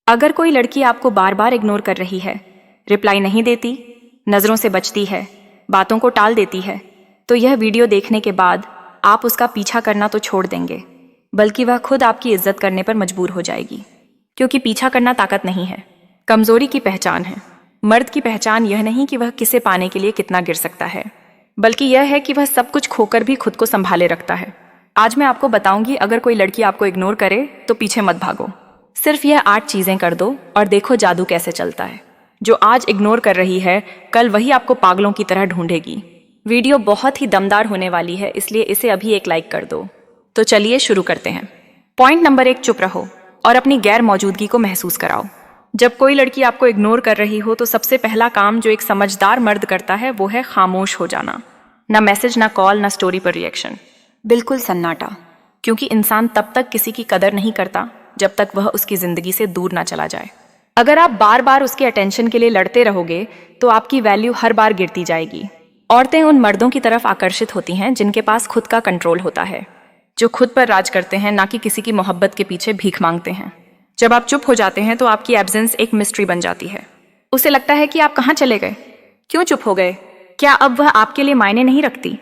अगर कोई लड़की आपको बार बार इग्नोर कर रही है, रिप्लाई नहीं देती, नज़रों से बचती है, बातों को टाल देती है, तो यह वीडियो देखने के बाद आप उसका पीछा करना तो छोड़ देंगे, बल्कि वह खुद आपकी इज्जत करने पर मजबूर हो जाएगी। क्योंकि पीछा करना ताकत नहीं है, कमजोरी की पहचान है। मर्द की पहचान यह नहीं कि वह किसे पाने के लिए कितना गिर सकता है, बल्कि यह है कि वह सब कुछ खोकर भी खुद को संभाले रखता है। आज मैं आपको बताऊंगी, अगर कोई लड़की आपको इग्नोर करे तो पीछे मत भागो। सिर्फ यह 8 चीजें कर दो और देखो जादू कैसे चलता है। जो आज इग्नोर कर रही है, कल वही आपको पागलों की तरह ढूंढेगी। वीडियो बहुत ही दमदार होने वाली है, इसलिए इसे अभी एक लाइक कर दो। तो चलिए शुरू करते हैं। पॉइंट नंबर 1, चुप रहो और अपनी गैर मौजूदगी को महसूस कराओ। जब कोई लड़की आपको इग्नोर कर रही हो तो सबसे पहला काम जो एक समझदार मर्द करता है वो है खामोश हो जाना। ना मैसेज, ना कॉल, ना स्टोरी पर रिएक्शन, बिल्कुल सन्नाटा। क्योंकि इंसान तब तक किसी की कदर नहीं करता जब तक वह उसकी जिंदगी से दूर ना चला जाए। अगर आप बार बार उसके अटेंशन के लिए लड़ते रहोगे तो आपकी वैल्यू हर बार गिरती जाएगी। औरतें उन मर्दों की तरफ आकर्षित होती हैं जिनके पास खुद का कंट्रोल होता है, जो खुद पर राज करते हैं, ना कि किसी की मोहब्बत के पीछे भीख मांगते हैं। जब आप चुप हो जाते हैं तो आपकी एब्सेंस एक मिस्ट्री बन जाती है। उसे लगता है कि आप कहाँ चले गए, क्यों चुप हो गए, क्या अब वह आपके लिए मायने नहीं रखती।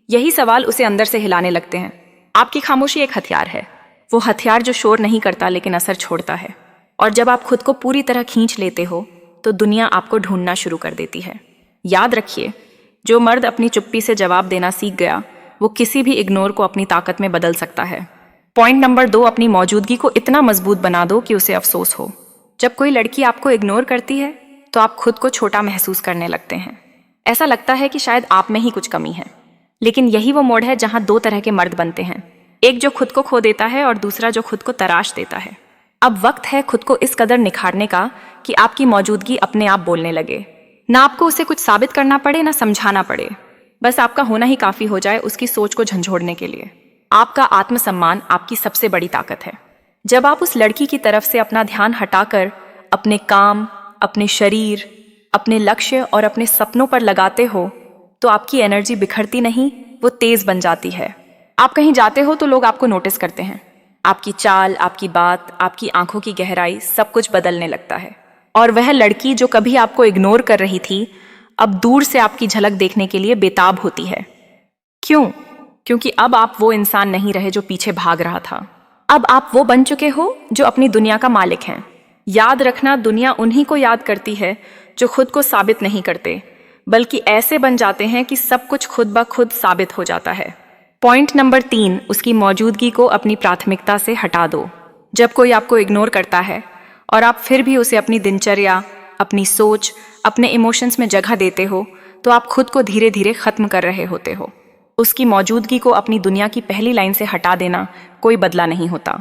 यही सवाल उसे अंदर से हिलाने लगते हैं। आपकी खामोशी एक हथियार है, वो हथियार जो शोर नहीं करता लेकिन असर छोड़ता है। और जब आप खुद को पूरी तरह खींच लेते हो तो दुनिया आपको ढूंढना शुरू कर देती है। याद रखिए, जो मर्द अपनी चुप्पी से जवाब देना सीख गया वो किसी भी इग्नोर को अपनी ताकत में बदल सकता है। पॉइंट नंबर 2, अपनी मौजूदगी को इतना मजबूत बना दो कि उसे अफसोस हो। जब कोई लड़की आपको इग्नोर करती है तो आप खुद को छोटा महसूस करने लगते हैं। ऐसा लगता है कि शायद आप में ही कुछ कमी है। लेकिन यही वो मोड़ है जहां 2 तरह के मर्द बनते हैं, एक जो खुद को खो देता है और दूसरा जो खुद को तराश देता है। अब वक्त है खुद को इस कदर निखारने का कि आपकी मौजूदगी अपने आप बोलने लगे। ना आपको उसे कुछ साबित करना पड़े, ना समझाना पड़े, बस आपका होना ही काफी हो जाए उसकी सोच को झंझोड़ने के लिए। आपका आत्मसम्मान आपकी सबसे बड़ी ताकत है। जब आप उस लड़की की तरफ से अपना ध्यान हटाकर अपने काम, अपने शरीर, अपने लक्ष्य और अपने सपनों पर लगाते हो तो आपकी एनर्जी बिखरती नहीं, वो तेज बन जाती है। आप कहीं जाते हो तो लोग आपको नोटिस करते हैं। आपकी चाल, आपकी बात, आपकी आंखों की गहराई, सब कुछ बदलने लगता है। और वह लड़की जो कभी आपको इग्नोर कर रही थी अब दूर से आपकी झलक देखने के लिए बेताब होती है। क्यों? क्योंकि अब आप वो इंसान नहीं रहे जो पीछे भाग रहा था। अब आप वो बन चुके हो जो अपनी दुनिया का मालिक हैं। याद रखना, दुनिया उन्हीं को याद करती है जो खुद को साबित नहीं करते, बल्कि ऐसे बन जाते हैं कि सब कुछ खुद ब खुद साबित हो जाता है। पॉइंट नंबर 3, उसकी मौजूदगी को अपनी प्राथमिकता से हटा दो। जब कोई आपको इग्नोर करता है और आप फिर भी उसे अपनी दिनचर्या, अपनी सोच, अपने इमोशंस में जगह देते हो तो आप खुद को धीरे धीरे खत्म कर रहे होते हो। उसकी मौजूदगी को अपनी दुनिया की पहली लाइन से हटा देना कोई बदला नहीं होता।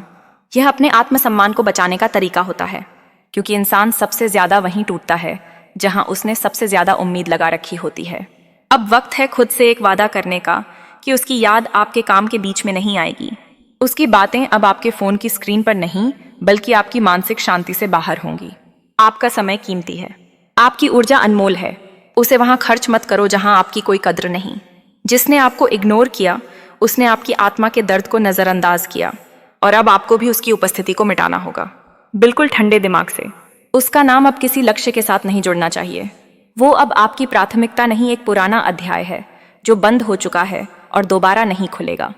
यह अपने आत्मसम्मान को बचाने का तरीका होता है, क्योंकि इंसान सबसे ज्यादा वहीं टूटता है जहां उसने सबसे ज्यादा उम्मीद लगा रखी होती है। अब वक्त है खुद से एक वादा करने का कि उसकी याद आपके काम के बीच में नहीं आएगी। उसकी बातें अब आपके फोन की स्क्रीन पर नहीं, बल्कि आपकी मानसिक शांति से बाहर होंगी। आपका समय कीमती है, आपकी ऊर्जा अनमोल है, उसे वहां खर्च मत करो जहां आपकी कोई कद्र नहीं। जिसने आपको इग्नोर किया उसने आपकी आत्मा के दर्द को नजरअंदाज किया और अब आपको भी उसकी उपस्थिति को मिटाना होगा, बिल्कुल ठंडे दिमाग से। उसका नाम अब किसी लक्ष्य के साथ नहीं जुड़ना चाहिए। वो अब आपकी प्राथमिकता नहीं, एक पुराना अध्याय है जो बंद हो चुका है और दोबारा नहीं खुलेगा।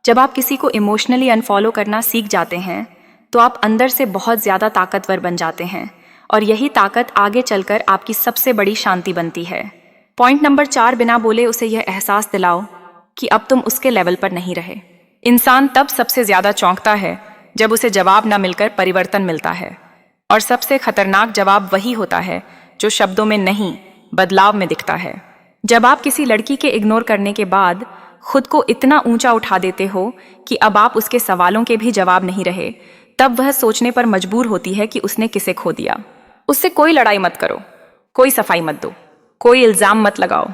जब आप किसी को इमोशनली अनफॉलो करना सीख जाते हैं तो आप अंदर से बहुत ज्यादा ताकतवर बन जाते हैं और यही ताकत आगे चलकर आपकी सबसे बड़ी शांति बनती है। पॉइंट नंबर 4, बिना बोले उसे यह एहसास दिलाओ कि अब तुम उसके लेवल पर नहीं रहे। इंसान तब सबसे ज्यादा चौंकता है जब उसे जवाब न मिलकर परिवर्तन मिलता है, और सबसे खतरनाक जवाब वही होता है जो शब्दों में नहीं, बदलाव में दिखता है। जब आप किसी लड़की के इग्नोर करने के बाद खुद को इतना ऊंचा उठा देते हो कि अब आप उसके सवालों के भी जवाब नहीं रहे, तब वह सोचने पर मजबूर होती है कि उसने किसे खो दिया। उससे कोई लड़ाई मत करो, कोई सफाई मत दो, कोई इल्जाम मत लगाओ।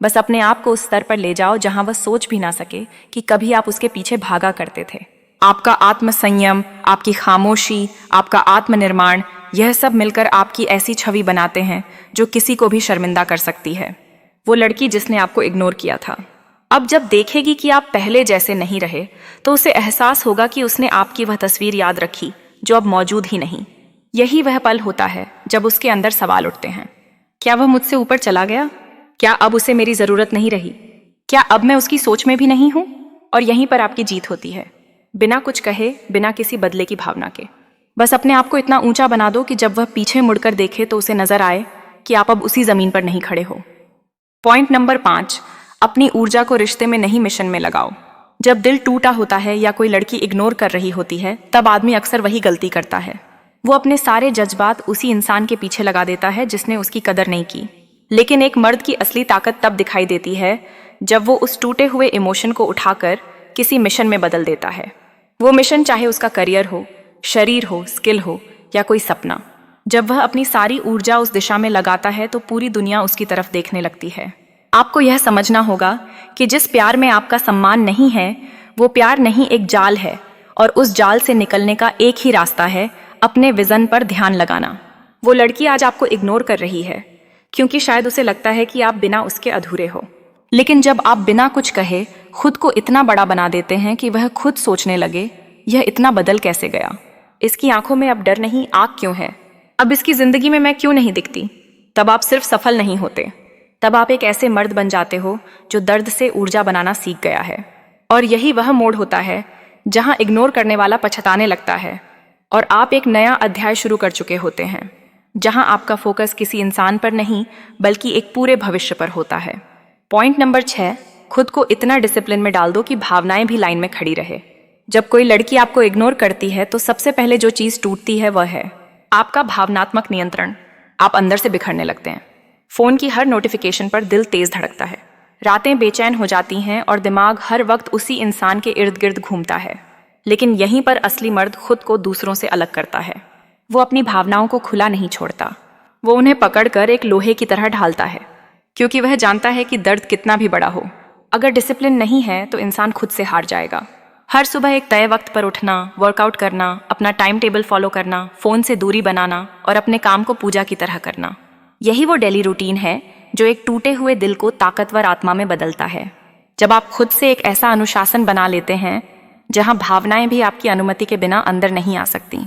बस अपने आप को उस स्तर पर ले जाओ जहां वह सोच भी ना सके कि कभी आप उसके पीछे भागा करते थे। आपका आत्मसंयम, आपकी खामोशी, आपका आत्मनिर्माण, यह सब मिलकर आपकी ऐसी छवि बनाते हैं जो किसी को भी शर्मिंदा कर सकती है। वो लड़की जिसने आपको इग्नोर किया था अब जब देखेगी कि आप पहले जैसे नहीं रहे तो उसे एहसास होगा कि उसने आपकी वह तस्वीर याद रखी जो अब मौजूद ही नहीं। यही वह पल होता है जब उसके अंदर सवाल उठते हैं। क्या वह मुझसे ऊपर चला गया? क्या अब उसे मेरी जरूरत नहीं रही? क्या अब मैं उसकी सोच में भी नहीं हूं? और यहीं पर आपकी जीत होती है, बिना कुछ कहे, बिना किसी बदले की भावना के। बस अपने आप को इतना ऊंचा बना दो कि जब वह पीछे मुड़कर देखे तो उसे नजर आए कि आप अब उसी जमीन पर नहीं खड़े हो। पॉइंट नंबर 5, अपनी ऊर्जा को रिश्ते में नहीं मिशन में लगाओ। जब दिल टूटा होता है या कोई लड़की इग्नोर कर रही होती है, तब आदमी अक्सर वही गलती करता है। वो अपने सारे जज्बात उसी इंसान के पीछे लगा देता है जिसने उसकी कदर नहीं की। लेकिन एक मर्द की असली ताकत तब दिखाई देती है जब वो उस टूटे हुए इमोशन को उठाकर किसी मिशन में बदल देता है। वो मिशन चाहे उसका करियर हो, शरीर हो, स्किल हो या कोई सपना। जब वह अपनी सारी ऊर्जा उस दिशा में लगाता है तो पूरी दुनिया उसकी तरफ देखने लगती है। आपको यह समझना होगा कि जिस प्यार में आपका सम्मान नहीं है, वो प्यार नहीं, एक जाल है, और उस जाल से निकलने का एक ही रास्ता है, अपने विजन पर ध्यान लगाना। वो लड़की आज आपको इग्नोर कर रही है क्योंकि शायद उसे लगता है कि आप बिना उसके अधूरे हो। लेकिन जब आप बिना कुछ कहे खुद को इतना बड़ा बना देते हैं कि वह खुद सोचने लगे, यह इतना बदल कैसे गया? इसकी आंखों में अब डर नहीं, आग क्यों है? अब इसकी जिंदगी में मैं क्यों नहीं दिखती? तब आप सिर्फ सफल नहीं होते, तब आप एक ऐसे मर्द बन जाते हो जो दर्द से ऊर्जा बनाना सीख गया है। और यही वह मोड़ होता है जहां इग्नोर करने वाला पछताने लगता है और आप एक नया अध्याय शुरू कर चुके होते हैं, जहां आपका फोकस किसी इंसान पर नहीं बल्कि एक पूरे भविष्य पर होता है। पॉइंट नंबर 6, खुद को इतना डिसिप्लिन में डाल दो कि भावनाएं भी लाइन में खड़ी रहे। जब कोई लड़की आपको इग्नोर करती है तो सबसे पहले जो चीज टूटती है वह है आपका भावनात्मक नियंत्रण। आप अंदर से बिखरने लगते हैं। फोन की हर नोटिफिकेशन पर दिल तेज धड़कता है, रातें बेचैन हो जाती हैं और दिमाग हर वक्त उसी इंसान के इर्द गिर्द घूमता है। लेकिन यहीं पर असली मर्द खुद को दूसरों से अलग करता है। वो अपनी भावनाओं को खुला नहीं छोड़ता, वो उन्हें पकड़कर एक लोहे की तरह ढालता है, क्योंकि वह जानता है कि दर्द कितना भी बड़ा हो, अगर डिसिप्लिन नहीं है तो इंसान खुद से हार जाएगा। हर सुबह एक तय वक्त पर उठना, वर्कआउट करना, अपना टाइम टेबल फॉलो करना, फोन से दूरी बनाना और अपने काम को पूजा की तरह करना, यही वो डेली रूटीन है जो एक टूटे हुए दिल को ताकतवर आत्मा में बदलता है। जब आप खुद से एक ऐसा अनुशासन बना लेते हैं जहां भावनाएं भी आपकी अनुमति के बिना अंदर नहीं आ सकती,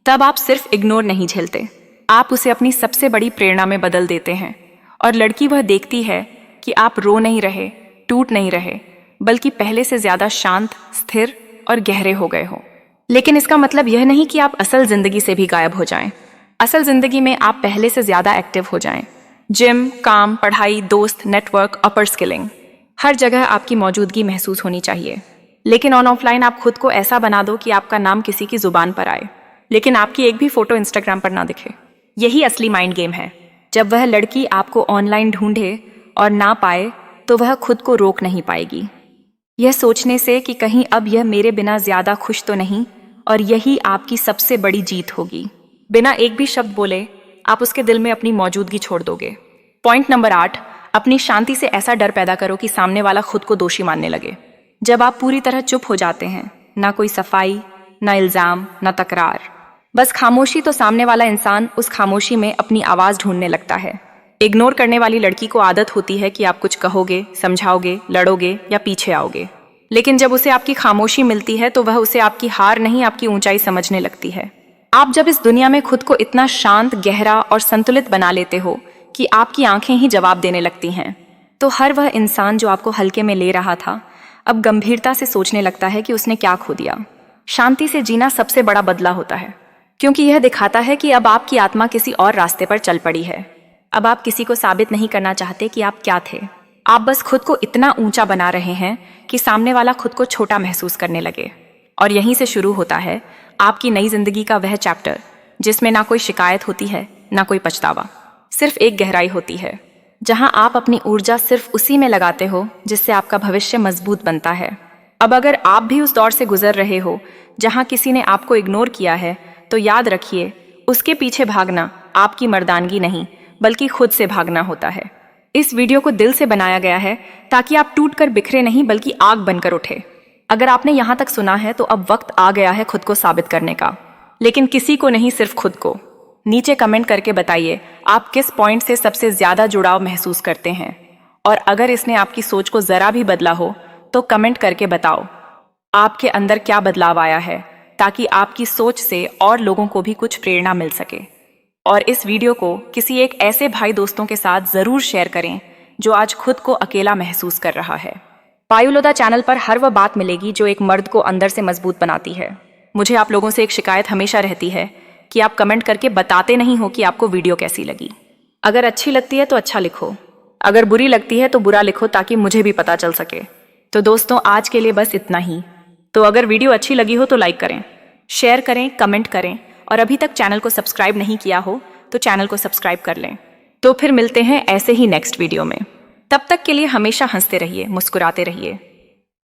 तब आप सिर्फ इग्नोर नहीं झेलते, आप उसे अपनी सबसे बड़ी प्रेरणा में बदल देते हैं। और लड़की वह देखती है कि आप रो नहीं रहे, टूट नहीं रहे, बल्कि पहले से ज्यादा शांत, स्थिर और गहरे हो गए हो। लेकिन इसका मतलब यह नहीं कि आप असल जिंदगी से भी गायब हो जाएं। असल जिंदगी में आप पहले से ज्यादा एक्टिव हो जाएं। जिम, काम, पढ़ाई, दोस्त, नेटवर्क, अपर स्किलिंग, हर जगह आपकी मौजूदगी महसूस होनी चाहिए। लेकिन ऑफलाइन आप खुद को ऐसा बना दो कि आपका नाम किसी की जुबान पर आए, लेकिन आपकी एक भी फोटो इंस्टाग्राम पर ना दिखे। यही असली माइंड गेम है। जब वह लड़की आपको ऑनलाइन ढूंढे और ना पाए तो वह खुद को रोक नहीं पाएगी, यह सोचने से कि कहीं अब यह मेरे बिना ज्यादा खुश तो नहीं, और यही आपकी सबसे बड़ी जीत होगी। बिना एक भी शब्द बोले आप उसके दिल में अपनी मौजूदगी छोड़ दोगे। पॉइंट नंबर 8, अपनी शांति से ऐसा डर पैदा करो कि सामने वाला खुद को दोषी मानने लगे। जब आप पूरी तरह चुप हो जाते हैं, ना कोई सफाई, ना इल्जाम, ना तकरार, बस खामोशी, तो सामने वाला इंसान उस खामोशी में अपनी आवाज ढूंढने लगता है। इग्नोर करने वाली लड़की को आदत होती है कि आप कुछ कहोगे, समझाओगे, लड़ोगे या पीछे आओगे। लेकिन जब उसे आपकी खामोशी मिलती है तो वह उसे आपकी हार नहीं, आपकी ऊंचाई समझने लगती है। आप जब इस दुनिया में खुद को इतना शांत, गहरा और संतुलित बना लेते हो कि आपकी आंखें ही जवाब देने लगती हैं, तो हर वह इंसान जो आपको हल्के में ले रहा था अब गंभीरता से सोचने लगता है कि उसने क्या खो दिया। शांति से जीना सबसे बड़ा बदला होता है, क्योंकि यह दिखाता है कि अब आपकी आत्मा किसी और रास्ते पर चल पड़ी है। अब आप किसी को साबित नहीं करना चाहते कि आप क्या थे, आप बस खुद को इतना ऊंचा बना रहे हैं कि सामने वाला खुद को छोटा महसूस करने लगे। और यहीं से शुरू होता है आपकी नई जिंदगी का वह चैप्टर जिसमें ना कोई शिकायत होती है, ना कोई पछतावा, सिर्फ एक गहराई होती है जहां आप अपनी ऊर्जा सिर्फ उसी में लगाते हो जिससे आपका भविष्य मजबूत बनता है। अब अगर आप भी उस दौर से गुजर रहे हो जहां किसी ने आपको इग्नोर किया है, तो याद रखिए, उसके पीछे भागना आपकी मर्दानगी नहीं बल्कि खुद से भागना होता है। इस वीडियो को दिल से बनाया गया है ताकि आप टूटकर बिखरे नहीं बल्कि आग बनकर उठे। अगर आपने यहाँ तक सुना है तो अब वक्त आ गया है खुद को साबित करने का, लेकिन किसी को नहीं, सिर्फ खुद को। नीचे कमेंट करके बताइए आप किस पॉइंट से सबसे ज्यादा जुड़ाव महसूस करते हैं, और अगर इसने आपकी सोच को जरा भी बदला हो तो कमेंट करके बताओ आपके अंदर क्या बदलाव आया है। ताकि आपकी सोच से और लोगों को भी कुछ प्रेरणा मिल सके। और इस वीडियो को किसी एक ऐसे भाई दोस्तों के साथ ज़रूर शेयर करें जो आज खुद को अकेला महसूस कर रहा है। पायुलोदा चैनल पर हर वह बात मिलेगी जो एक मर्द को अंदर से मजबूत बनाती है। मुझे आप लोगों से एक शिकायत हमेशा रहती है कि आप कमेंट करके बताते नहीं हो कि आपको वीडियो कैसी लगी। अगर अच्छी लगती है तो अच्छा लिखो, अगर बुरी लगती है तो बुरा लिखो, ताकि मुझे भी पता चल सके। तो दोस्तों, आज के लिए बस इतना ही। तो अगर वीडियो अच्छी लगी हो तो लाइक करें, शेयर करें, कमेंट करें, और अभी तक चैनल को सब्सक्राइब नहीं किया हो तो चैनल को सब्सक्राइब कर लें। तो फिर मिलते हैं ऐसे ही नेक्स्ट वीडियो में। तब तक के लिए हमेशा हंसते रहिए, मुस्कुराते रहिए।